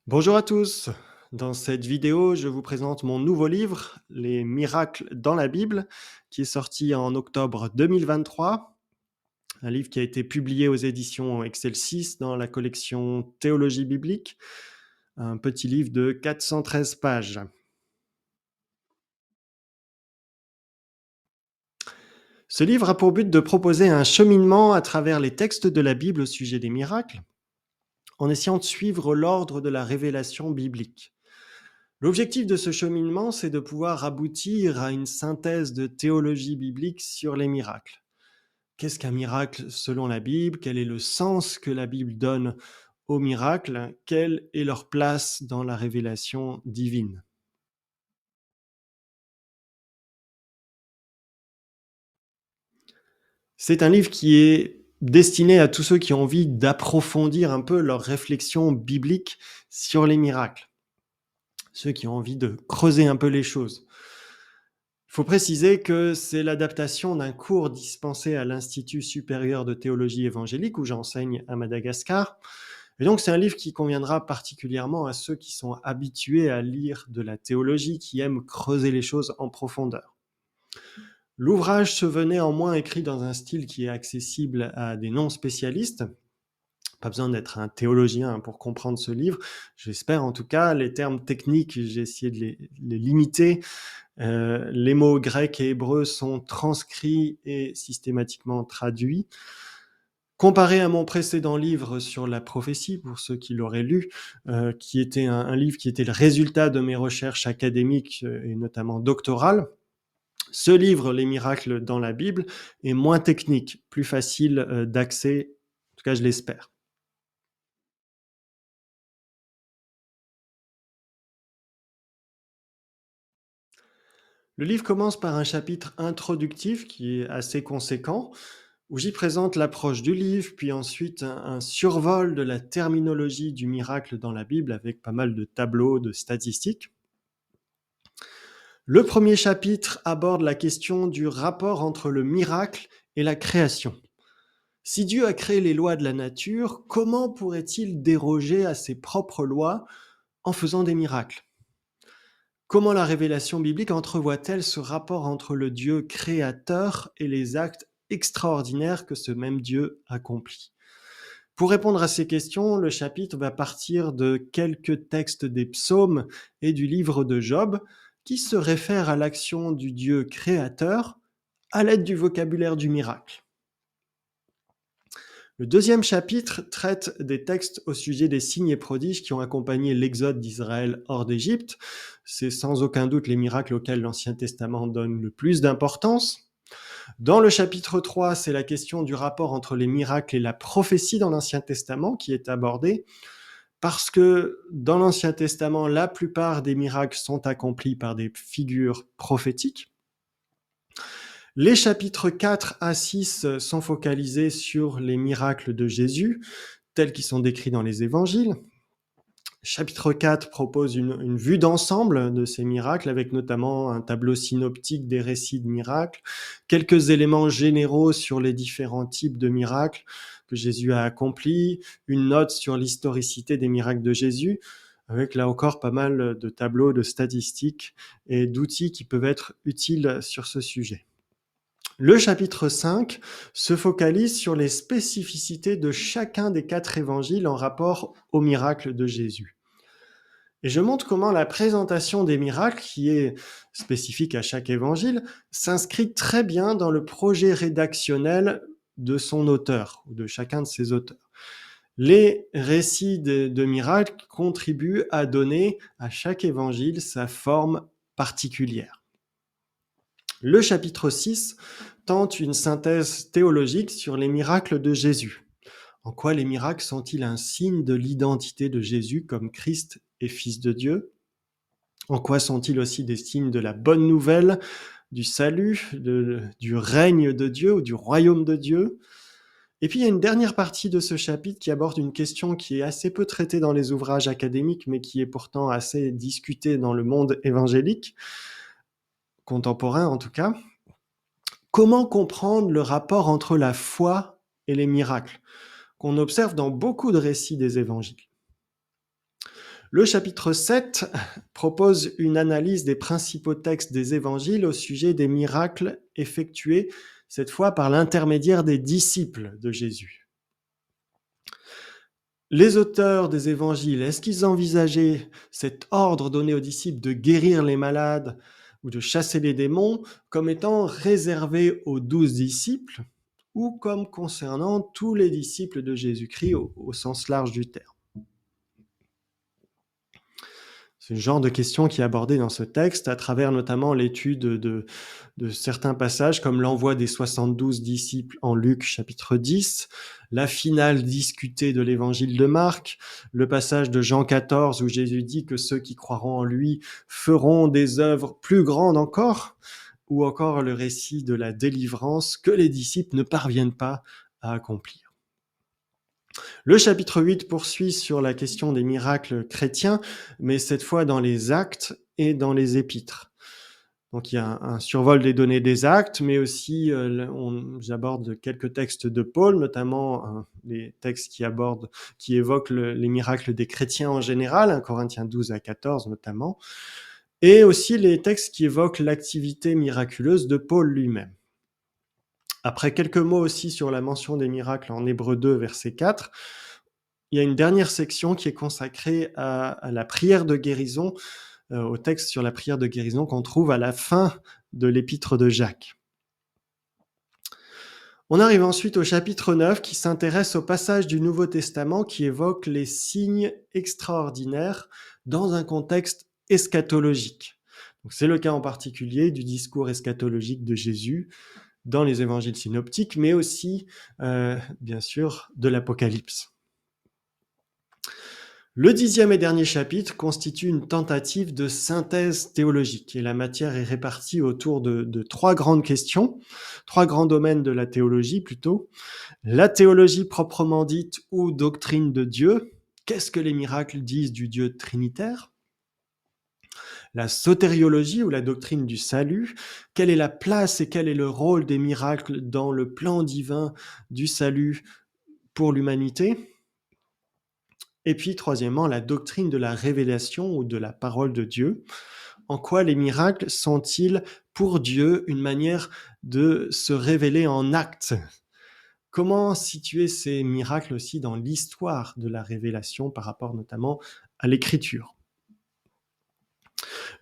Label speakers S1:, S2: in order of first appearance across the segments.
S1: Bonjour à tous. Dans cette vidéo, je vous présente mon nouveau livre, Les miracles dans la Bible, qui est sorti en octobre 2023. Un livre qui a été publié aux éditions Excelsis dans la collection Théologie biblique. Un petit livre de 413 pages. Ce livre a pour but de proposer un cheminement à travers les textes de la Bible au sujet des miracles, en essayant de suivre l'ordre de la révélation biblique. L'objectif de ce cheminement, c'est de pouvoir aboutir à une synthèse de théologie biblique sur les miracles. Qu'est-ce qu'un miracle selon la Bible? Quel est le sens que la Bible donne aux miracles? Quelle est leur place dans la révélation divine? C'est un livre qui est destiné à tous ceux qui ont envie d'approfondir un peu leur réflexion biblique sur les miracles, ceux qui ont envie de creuser un peu les choses. Il faut préciser que c'est l'adaptation d'un cours dispensé à l'Institut supérieur de théologie évangélique où j'enseigne à Madagascar. Et donc c'est un livre qui conviendra particulièrement à ceux qui sont habitués à lire de la théologie, qui aiment creuser les choses en profondeur. L'ouvrage se veut néanmoins écrit dans un style qui est accessible à des non-spécialistes. Pas besoin d'être un théologien pour comprendre ce livre. J'espère en tout cas. Les termes techniques, j'ai essayé de les limiter. Les mots grecs et hébreux sont transcrits et systématiquement traduits. Comparé à mon précédent livre sur la prophétie, pour ceux qui l'auraient lu, qui était un livre qui était le résultat de mes recherches académiques et notamment doctorales, ce livre, Les miracles dans la Bible, est moins technique, plus facile d'accès, en tout cas je l'espère. Le livre commence par un chapitre introductif qui est assez conséquent, où j'y présente l'approche du livre, puis ensuite un survol de la terminologie du miracle dans la Bible avec pas mal de tableaux, de statistiques. Le premier chapitre aborde la question du rapport entre le miracle et la création. Si Dieu a créé les lois de la nature, comment pourrait-il déroger à ses propres lois en faisant des miracles? Comment la révélation biblique entrevoit-elle ce rapport entre le Dieu créateur et les actes extraordinaires que ce même Dieu accomplit? Pour répondre à ces questions, le chapitre va partir de quelques textes des psaumes et du livre de Job qui se réfèrent à l'action du Dieu créateur à l'aide du vocabulaire du miracle. Le deuxième chapitre traite des textes au sujet des signes et prodiges qui ont accompagné l'exode d'Israël hors d'Égypte. C'est sans aucun doute les miracles auxquels l'Ancien Testament donne le plus d'importance. Dans le chapitre 3, c'est la question du rapport entre les miracles et la prophétie dans l'Ancien Testament qui est abordée, parce que dans l'Ancien Testament, la plupart des miracles sont accomplis par des figures prophétiques. Les chapitres 4 à 6 sont focalisés sur les miracles de Jésus, tels qu'ils sont décrits dans les évangiles. Chapitre 4 propose une vue d'ensemble de ces miracles, avec notamment un tableau synoptique des récits de miracles, quelques éléments généraux sur les différents types de miracles que Jésus a accomplis, une note sur l'historicité des miracles de Jésus, avec là encore pas mal de tableaux, de statistiques et d'outils qui peuvent être utiles sur ce sujet. Le chapitre 5 se focalise sur les spécificités de chacun des 4 évangiles en rapport aux miracles de Jésus. Et je montre comment la présentation des miracles, qui est spécifique à chaque évangile, s'inscrit très bien dans le projet rédactionnel de son auteur, ou de chacun de ses auteurs. Les récits de miracles contribuent à donner à chaque évangile sa forme particulière. Le chapitre 6 tente une synthèse théologique sur les miracles de Jésus. En quoi les miracles sont-ils un signe de l'identité de Jésus comme Christ et Fils de Dieu? En quoi sont-ils aussi des signes de la bonne nouvelle, du salut, du règne de Dieu ou du royaume de Dieu? Et puis il y a une dernière partie de ce chapitre qui aborde une question qui est assez peu traitée dans les ouvrages académiques, mais qui est pourtant assez discutée dans le monde évangélique, contemporain en tout cas. Comment comprendre le rapport entre la foi et les miracles, qu'on observe dans beaucoup de récits des évangiles? Le chapitre 7 propose une analyse des principaux textes des évangiles au sujet des miracles effectués, cette fois par l'intermédiaire des disciples de Jésus. Les auteurs des évangiles, est-ce qu'ils envisageaient cet ordre donné aux disciples de guérir les malades ou de chasser les démons comme étant réservé aux 12 disciples ou comme concernant tous les disciples de Jésus-Christ au sens large du terme? C'est le genre de question qui est abordée dans ce texte à travers notamment l'étude de certains passages comme l'envoi des 72 disciples en Luc chapitre 10, la finale discutée de l'évangile de Marc, le passage de Jean 14 où Jésus dit que ceux qui croiront en lui feront des œuvres plus grandes encore, ou encore le récit de la délivrance que les disciples ne parviennent pas à accomplir. Le chapitre 8 poursuit sur la question des miracles chrétiens, mais cette fois dans les actes et dans les épîtres. Donc il y a un survol des données des actes, mais aussi j'aborde quelques textes de Paul, notamment les textes qui évoquent les miracles des chrétiens en général, 1 Corinthiens 12 à 14 notamment, et aussi les textes qui évoquent l'activité miraculeuse de Paul lui-même. Après quelques mots aussi sur la mention des miracles en Hébreux 2, verset 4, il y a une dernière section qui est consacrée à la prière de guérison, au texte sur la prière de guérison qu'on trouve à la fin de l'épître de Jacques. On arrive ensuite au chapitre 9 qui s'intéresse au passage du Nouveau Testament qui évoque les signes extraordinaires dans un contexte eschatologique. Donc, c'est le cas en particulier du discours eschatologique de Jésus dans les évangiles synoptiques, mais aussi, bien sûr, de l'Apocalypse. Le 10e et dernier chapitre constitue une tentative de synthèse théologique et la matière est répartie autour de trois grandes questions, trois grands domaines de la théologie plutôt. La théologie proprement dite ou doctrine de Dieu. Qu'est-ce que les miracles disent du Dieu trinitaire? La sotériologie ou la doctrine du salut. Quelle est la place et quel est le rôle des miracles dans le plan divin du salut pour l'humanité? Et puis, troisièmement, la doctrine de la révélation ou de la parole de Dieu. En quoi les miracles sont-ils pour Dieu une manière de se révéler en actes? Comment situer ces miracles aussi dans l'histoire de la révélation par rapport notamment à l'écriture?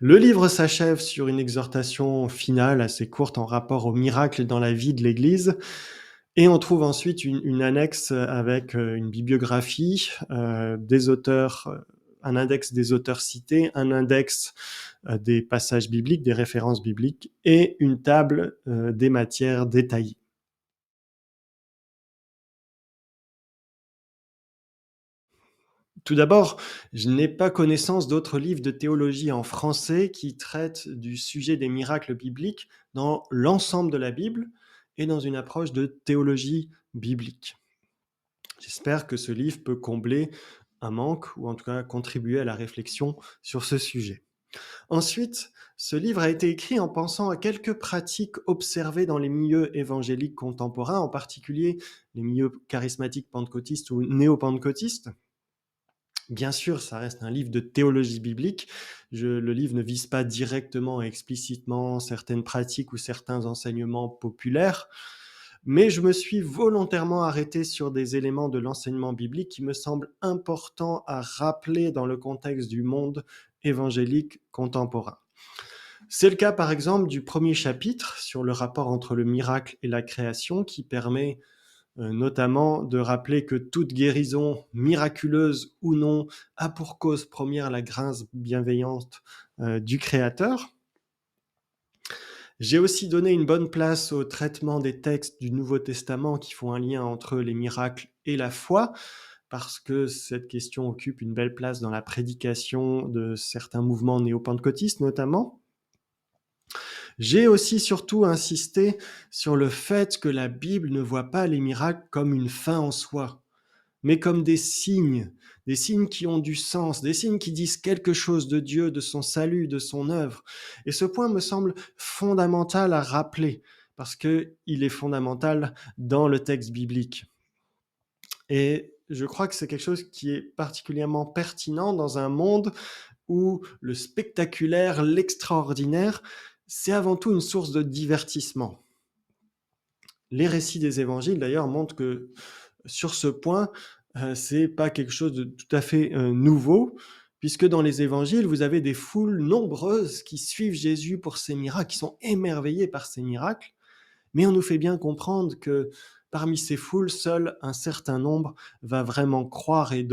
S1: Le livre s'achève sur une exhortation finale assez courte en rapport aux miracles dans la vie de l'Église. Et on trouve ensuite une annexe avec une bibliographie des auteurs, un index des auteurs cités, un index des passages bibliques, des références bibliques et une table des matières détaillées. Tout d'abord, je n'ai pas connaissance d'autres livres de théologie en français qui traitent du sujet des miracles bibliques dans l'ensemble de la Bible et dans une approche de théologie biblique. J'espère que ce livre peut combler un manque ou en tout cas contribuer à la réflexion sur ce sujet. Ensuite, ce livre a été écrit en pensant à quelques pratiques observées dans les milieux évangéliques contemporains, en particulier les milieux charismatiques pentecôtistes ou néo-pentecôtistes. Bien sûr, ça reste un livre de théologie biblique. Le livre ne vise pas directement et explicitement certaines pratiques ou certains enseignements populaires, mais je me suis volontairement arrêté sur des éléments de l'enseignement biblique qui me semblent importants à rappeler dans le contexte du monde évangélique contemporain. C'est le cas par exemple du premier chapitre sur le rapport entre le miracle et la création qui permet notamment de rappeler que toute guérison, miraculeuse ou non, a pour cause première la grâce bienveillante du Créateur. J'ai aussi donné une bonne place au traitement des textes du Nouveau Testament qui font un lien entre les miracles et la foi, parce que cette question occupe une belle place dans la prédication de certains mouvements néo-pentecôtistes notamment. J'ai aussi surtout insisté sur le fait que la Bible ne voit pas les miracles comme une fin en soi, mais comme des signes qui ont du sens, des signes qui disent quelque chose de Dieu, de son salut, de son œuvre. Et ce point me semble fondamental à rappeler, parce qu'il est fondamental dans le texte biblique. Et je crois que c'est quelque chose qui est particulièrement pertinent dans un monde où le spectaculaire, l'extraordinaire, c'est avant tout une source de divertissement. Les récits des évangiles, d'ailleurs, montrent que sur ce point, c'est pas quelque chose de tout à fait nouveau, puisque dans les évangiles, vous avez des foules nombreuses qui suivent Jésus pour ses miracles, qui sont émerveillées par ses miracles, mais on nous fait bien comprendre que parmi ces foules, seul un certain nombre va vraiment croire et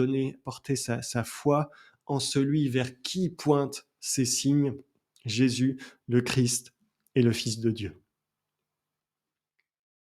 S1: porter sa foi en celui vers qui pointent ces signes, Jésus, le Christ et le Fils de Dieu.